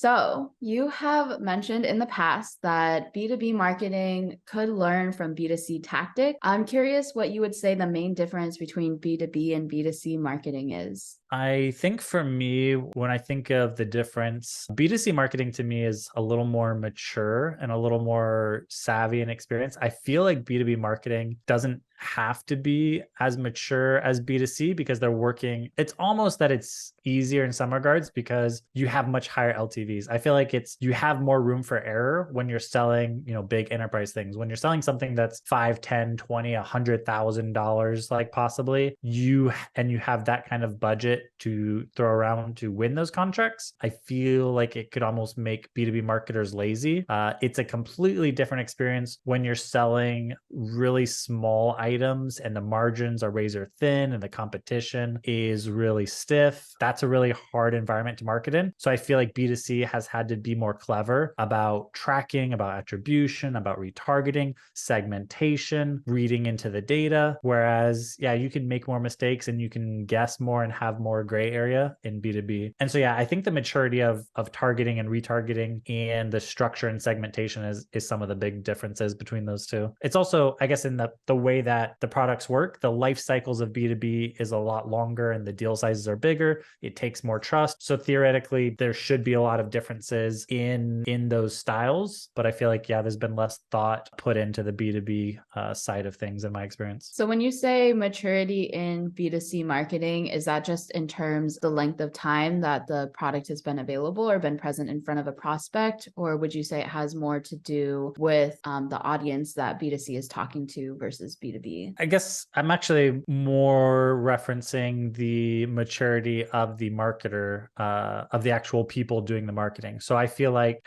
So, you have mentioned in the past that B2B marketing could learn from B2C tactic. I'm curious what you would say the main difference between B2B and B2C marketing is. I think for me, when I think of the difference, B2C marketing to me is a little more mature and a little more savvy and experienced. I feel like B2B marketing doesn't have to be as mature as B2C because they're working. It's almost that it's easier in some regards because you have much higher LTVs. I feel like you have more room for error when you're selling, big enterprise things. When you're selling something that's 5, 10, 20, $100,000, like possibly you have that kind of budget to throw around to win those contracts. I feel like it could almost make B2B marketers lazy. It's a completely different experience when you're selling really small items and the margins are razor thin and the competition is really stiff. That's a really hard environment to market in. So I feel like B2C has had to be more clever about tracking, about attribution, about retargeting, segmentation, reading into the data. Whereas, yeah, you can make more mistakes and you can guess more and have more gray area in B2B. And so, yeah, I think the maturity of targeting and retargeting and the structure and segmentation is some of the big differences between those two. It's also, I guess, in the way that the products work, the life cycles of B2B is a lot longer and the deal sizes are bigger. It takes more trust. So theoretically, there should be a lot of differences in those styles. But I feel like, yeah, there's been less thought put into the B2B side of things in my experience. So, when you say maturity in B2C marketing, is that just in terms the length of time that the product has been available or been present in front of a prospect? Or would you say it has more to do with the audience that B2C is talking to versus B2B? I guess I'm actually more referencing the maturity of the marketer, of the actual people doing the marketing. So I feel like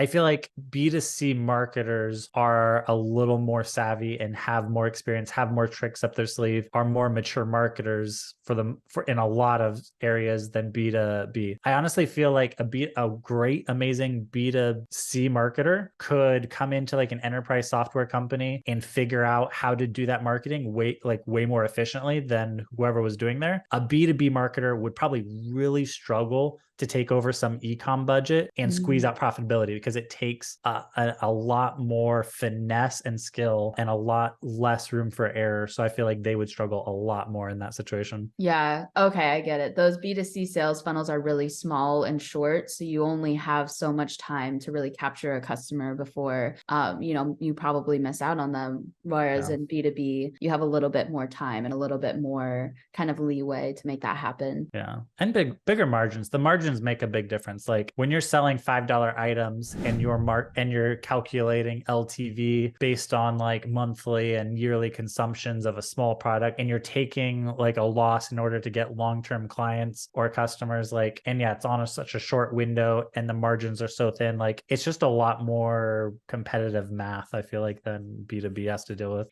B2C marketers are a little more savvy and have more experience, have more tricks up their sleeve, are more mature marketers for in a lot of areas than B2B. I honestly feel like a great, amazing B2C marketer could come into like an enterprise software company and figure out how to do that marketing way more efficiently than whoever was doing there. A B2B marketer would probably really struggle to take over some e-com budget and squeeze out profitability because it takes a lot more finesse and skill and a lot less room for error. So I feel like they would struggle a lot more in that situation. Yeah. Okay. I get it. Those B2C sales funnels are really small and short. So you only have so much time to really capture a customer before, you probably miss out on them. Whereas in B2B, you have a little bit more time and a little bit more kind of leeway to make that happen. Yeah. And bigger margins. The margins make a big difference. Like when you're selling $5 items and you're calculating LTV based on like monthly and yearly consumptions of a small product, and you're taking like a loss in order to get long-term clients or customers, like, and yeah, it's on such a short window and the margins are so thin. Like it's just a lot more competitive math, I feel like, than B2B has to deal with.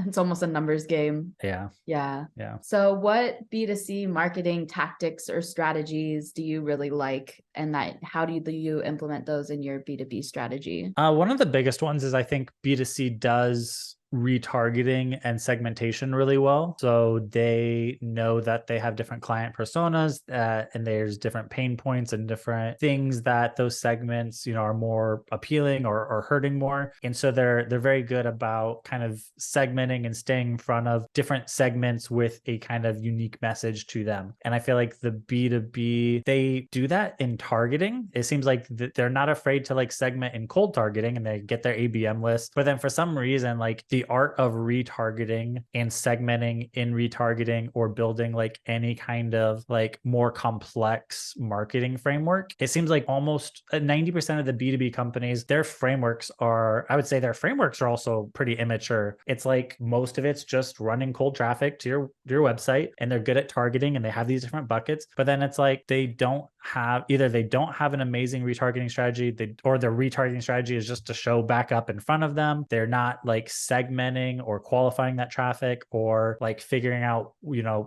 It's almost a numbers game. Yeah. Yeah. Yeah. So what B2C marketing tactics or strategies do you really like? And how do you implement those in your B2B strategy? One of the biggest ones is I think B2C does retargeting and segmentation really well. So they know that they have different client personas and there's different pain points and different things that those segments, are more appealing or hurting more. And so they're very good about kind of segmenting and staying in front of different segments with a kind of unique message to them. And I feel like the B2B, they do that in targeting. It seems like they're not afraid to like segment in cold targeting and they get their ABM list. But then for some reason, like the art of retargeting and segmenting in retargeting or building like any kind of like more complex marketing framework, it seems like almost 90% of the B2B companies, I would say their frameworks are also pretty immature. It's like most of it's just running cold traffic to your website and they're good at targeting and they have these different buckets, but then it's like they don't have an amazing retargeting strategy, or their retargeting strategy is just to show back up in front of them. They're not like segmenting or qualifying that traffic or like figuring out,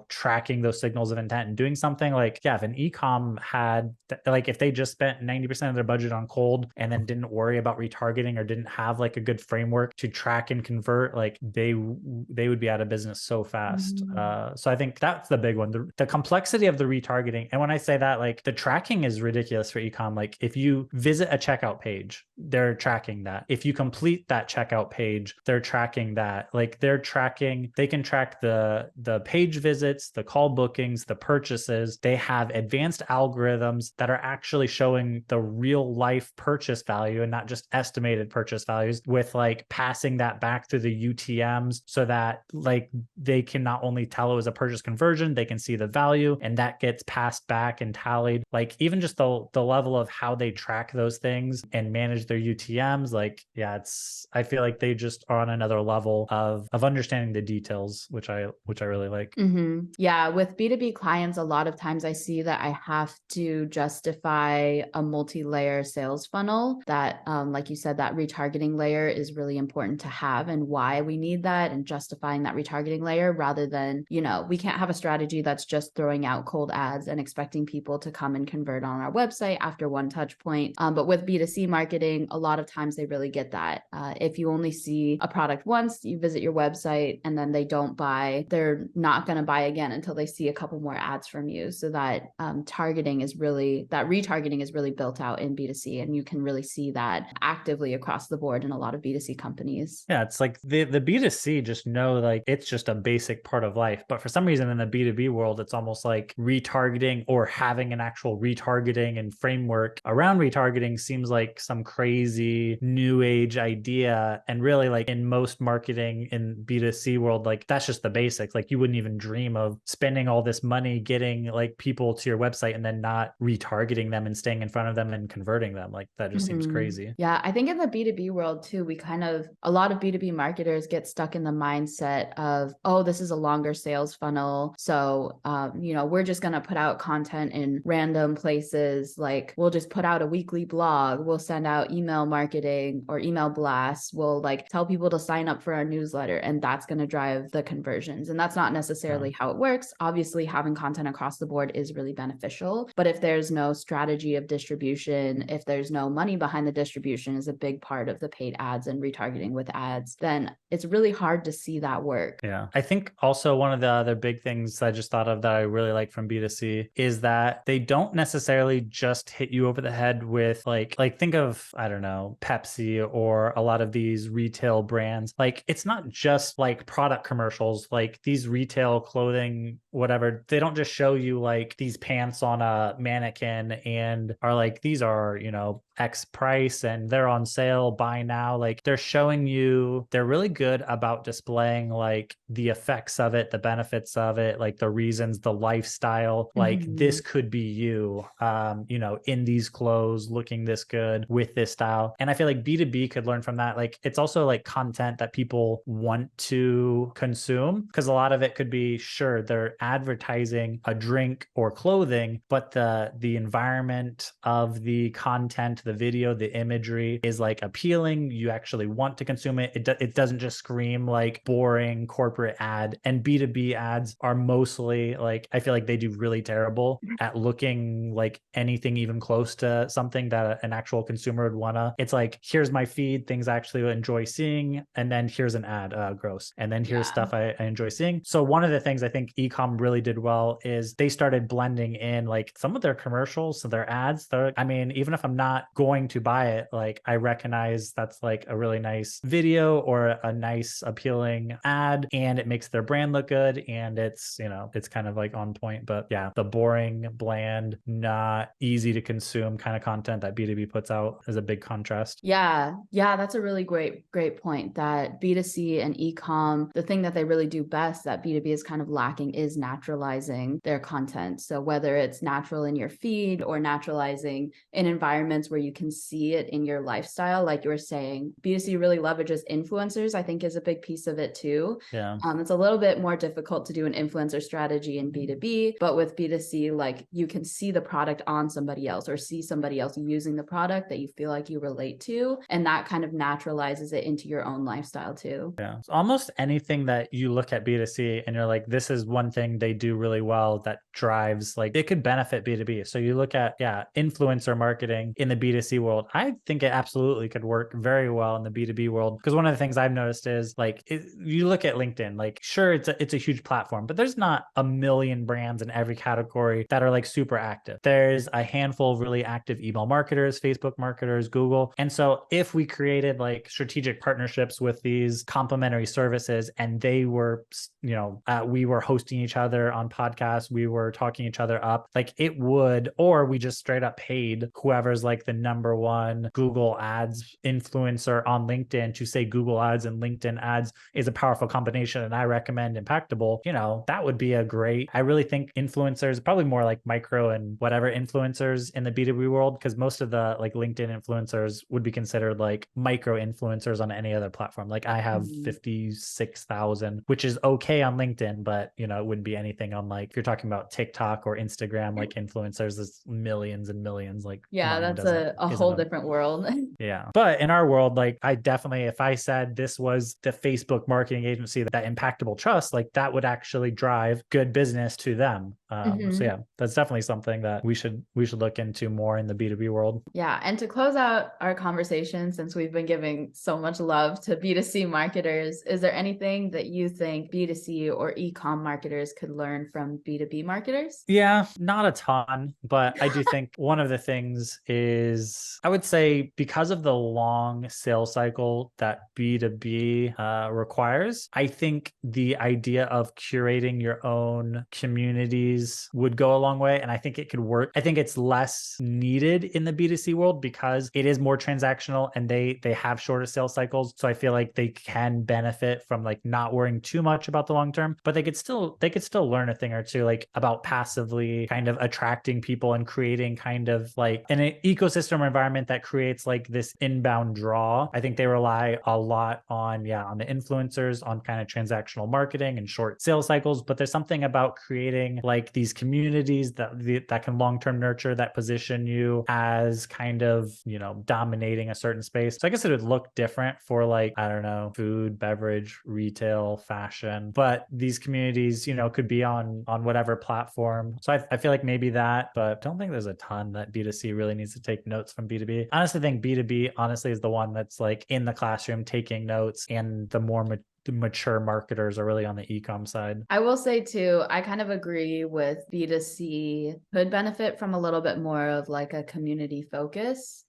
tracking those signals of intent and doing something. Like, yeah, if an e-com had like, if they just spent 90% of their budget on cold and then didn't worry about retargeting or didn't have like a good framework to track and convert, like they would be out of business so fast. So I think that's the big one, the complexity of the retargeting. And when I say that, like the tracking is ridiculous for ecom. Like if you visit a checkout page, they're tracking that. If you complete that checkout page, they're tracking that. Like they can track the page visits, the call bookings, the purchases. They have advanced algorithms that are actually showing the real life purchase value and not just estimated purchase values, with like passing that back through the UTMs so that like they can not only tell it was a purchase conversion, they can see the value, and that gets passed back and tallied. Like even just the level of how they track those things and manage their UTMs, like yeah, I feel like they just are on another level of understanding the details, which I really like. Yeah, with B2B clients, a lot of times I see that I have to justify a multi-layer sales funnel that, like you said, that retargeting layer is really important to have, and why we need that, and justifying that retargeting layer, rather than, we can't have a strategy that's just throwing out cold ads and expecting people to come and convert on our website after one touch point. But with B2C marketing, a lot of times they really get that. If you only see a product once, you visit your website and then they don't buy, they're not going to buy again until they see a couple more ads from you. So that retargeting is really built out in B2C, and you can really see that actively across the board in a lot of B2C companies. Yeah, it's like the B2C just know like it's just a basic part of life. But for some reason in the B2B world, it's almost like retargeting or having an actual retargeting and framework around retargeting seems like some crazy new age idea. And really, like in most marketing in B2C world, like that's just the basics. Like you wouldn't even dream of spending all this money getting like people to your website and then not retargeting them and staying in front of them and converting them. Like that just seems crazy. Yeah, I think in the B2B world too, a lot of B2B marketers get stuck in the mindset of, oh, this is a longer sales funnel. So, we're just going to put out content in random places. Like we'll just put out a weekly blog. We'll send out email marketing or email blasts. We'll like tell people to sign up for our newsletter, and that's going to drive the conversions. And that's not necessarily how it works. Obviously, having content across the board is really beneficial. But if there's no strategy of distribution, if there's no money behind the distribution is a big part of the paid ads and retargeting with ads, then it's really hard to see that work. Yeah. I think also one of the other big things I just thought of that I really like from B2C is that they don't necessarily just hit you over the head with like think of, I don't know, Pepsi or a lot of these retail brands. Like it's not just like product commercials, like these retail clothing, whatever. They don't just show you like these pants on a mannequin and are like, these are, X price and they're on sale, buy now. Like they're showing you, they're really good about displaying like the effects of it, the benefits of it, like the reasons, the lifestyle, like this could be you, in these clothes, looking this good with this style. And I feel like B2B could learn from that. Like it's also like content that people want to consume, because a lot of it could be, sure, they're advertising a drink or clothing, but the environment of the content, the video, the imagery is like appealing. You actually want to consume it. It doesn't just scream like boring corporate ad. And B2B ads are mostly like, I feel like they do really terrible at looking like anything even close to something that an actual consumer would wanna. It's like, here's my feed, things I actually enjoy seeing, and then here's an ad, gross. And then here's stuff I enjoy seeing. So one of the things I think ecom really did well is they started blending in like some of their commercials, so their ads. Even if I'm not going to buy it, like I recognize that's like a really nice video or a nice appealing ad, and it makes their brand look good, and it's it's kind of like on point. But yeah, the boring, bland, not easy to consume kind of content that B2B puts out is a big contrast. Yeah, that's a really great point, that B2C and ecom, the thing that they really do best that B2B is kind of lacking is naturalizing their content. So whether it's natural in your feed or naturalizing in environments where you can see it in your lifestyle, like you were saying, B2C really leverages influencers, I think is a big piece of it too. Yeah. It's a little bit more difficult to do an influencer strategy in B2B, but with B2C, like you can see the product on somebody else or see somebody else using the product that you feel like you relate to, and that kind of naturalizes it into your own lifestyle too. Yeah. So almost anything that you look at B2C and you're like, this is one thing they do really well that drives, like it could benefit B2B. So you look at, influencer marketing in the B2C world. I think it absolutely could work very well in the B2B world, because one of the things I've noticed is like, you look at LinkedIn, like sure, it's a huge platform, but there's not a million brands in every category that are like super active. active. There's a handful of really active email marketers, Facebook marketers, Google. And so if we created like strategic partnerships with these complementary services and they were, we were hosting each other on podcasts, we were talking each other up, like it would, or we just straight up paid whoever's like the number one Google ads influencer on LinkedIn to say Google ads and LinkedIn ads is a powerful combination and I recommend Impactable, that would be a great, I really think influencers, probably more like micro and whatever influencers in the B2B world, because most of the like LinkedIn influencers would be considered like micro influencers on any other platform. Like I have 56,000, which is okay on LinkedIn, but it wouldn't be anything on like, if you're talking about TikTok or Instagram, like influencers, there's millions and millions, like Yeah, mine that's doesn't, a isn't whole a different world. yeah. But in our world, like I definitely, if I said this was the Facebook marketing agency that Impactable trusts, like that would actually drive good business to them. So yeah, that's definitely something that we should look into more in the B2B world. Yeah. And to close out our conversation, since we've been giving so much love to B2C marketers, is there anything that you think B2C or e-com marketers could learn from B2B marketers? Yeah, not a ton, but I do think one of the things is I would say because of the long sales cycle that B2B requires, I think the idea of curating your own communities would go a long way. And I think it could work. I think it's less needed in the B2C world because it is more transactional and they have shorter sales cycles. So I feel like they can benefit from like not worrying too much about the long term, but they could still learn a thing or two like about passively kind of attracting people and creating kind of like an ecosystem environment that creates like this inbound draw. I think they rely a lot on the influencers, on kind of transactional marketing and short sales cycles, but there's something about creating like these communities that can long-term nurture, that position you as kind of, dominating a certain space. So I guess it would look different for like, I don't know, food, beverage, retail, fashion, but these communities, could be on whatever platform. So I feel like maybe that, but don't think there's a ton that B2C really needs to take notes from B2B. I honestly think B2B honestly is the one that's like in the classroom taking notes, and the more mature marketers are really on the e-com side. I will say too, I kind of agree with B2C could benefit from a little bit more of like a community focus.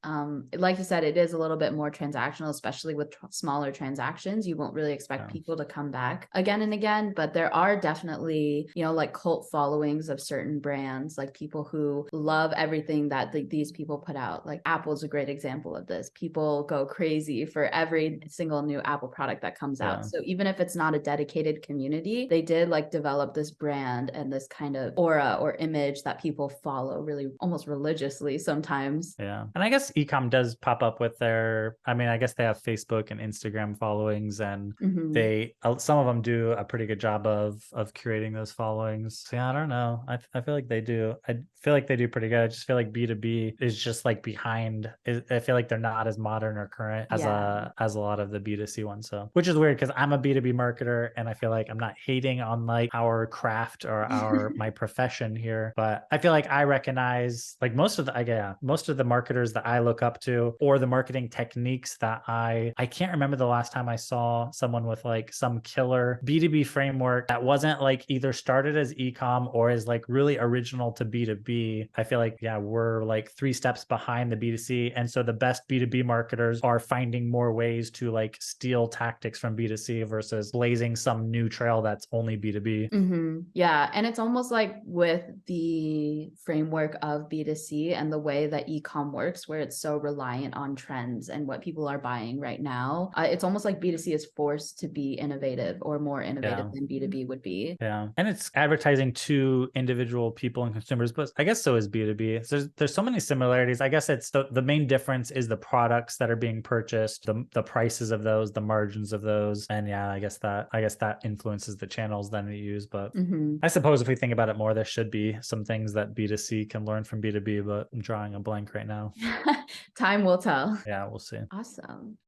Like you said, it is a little bit more transactional, especially with smaller transactions. You won't really expect people to come back again and again, but there are definitely, like cult followings of certain brands, like people who love everything that these people put out. Like Apple's a great example of this. People go crazy for every single new Apple product that comes out. So even if it's not a dedicated community, they did like develop this brand and this kind of aura or image that people follow really almost religiously sometimes. Yeah. And I guess ecom does pop up with I guess they have Facebook and Instagram followings, and they, some of them do a pretty good job of curating those followings. So yeah, I don't know. I feel like they do. I feel like they do pretty good. I just feel like B2B is just like behind. I feel like they're not as modern or current as a lot of the B2C ones. So, which is weird because I'm a B2B marketer and I feel like I'm not hating on like our craft or my profession here, but I feel like I recognize like most of the marketers that I look up to, or the marketing techniques that I can't remember the last time I saw someone with like some killer B2B framework that wasn't like either started as e-com or is like really original to B2B. I feel like, we're like 3 steps behind the B2C. And so the best B2B marketers are finding more ways to like steal tactics from B2C versus blazing some new trail that's only B2B. Yeah. And it's almost like with the framework of B2C and the way that e-com works, where it's so reliant on trends and what people are buying right now. It's almost like B2C is forced to be innovative or more innovative than B2B would be. Yeah. And it's advertising to individual people and consumers, but I guess so is B2B. So there's so many similarities. I guess it's the main difference is the products that are being purchased, the prices of those, the margins of those. And I guess that influences the channels then we use. But I suppose if we think about it more, there should be some things that B2C can learn from B2B, but I'm drawing a blank right now. Time will tell. Yeah, we'll see. Awesome.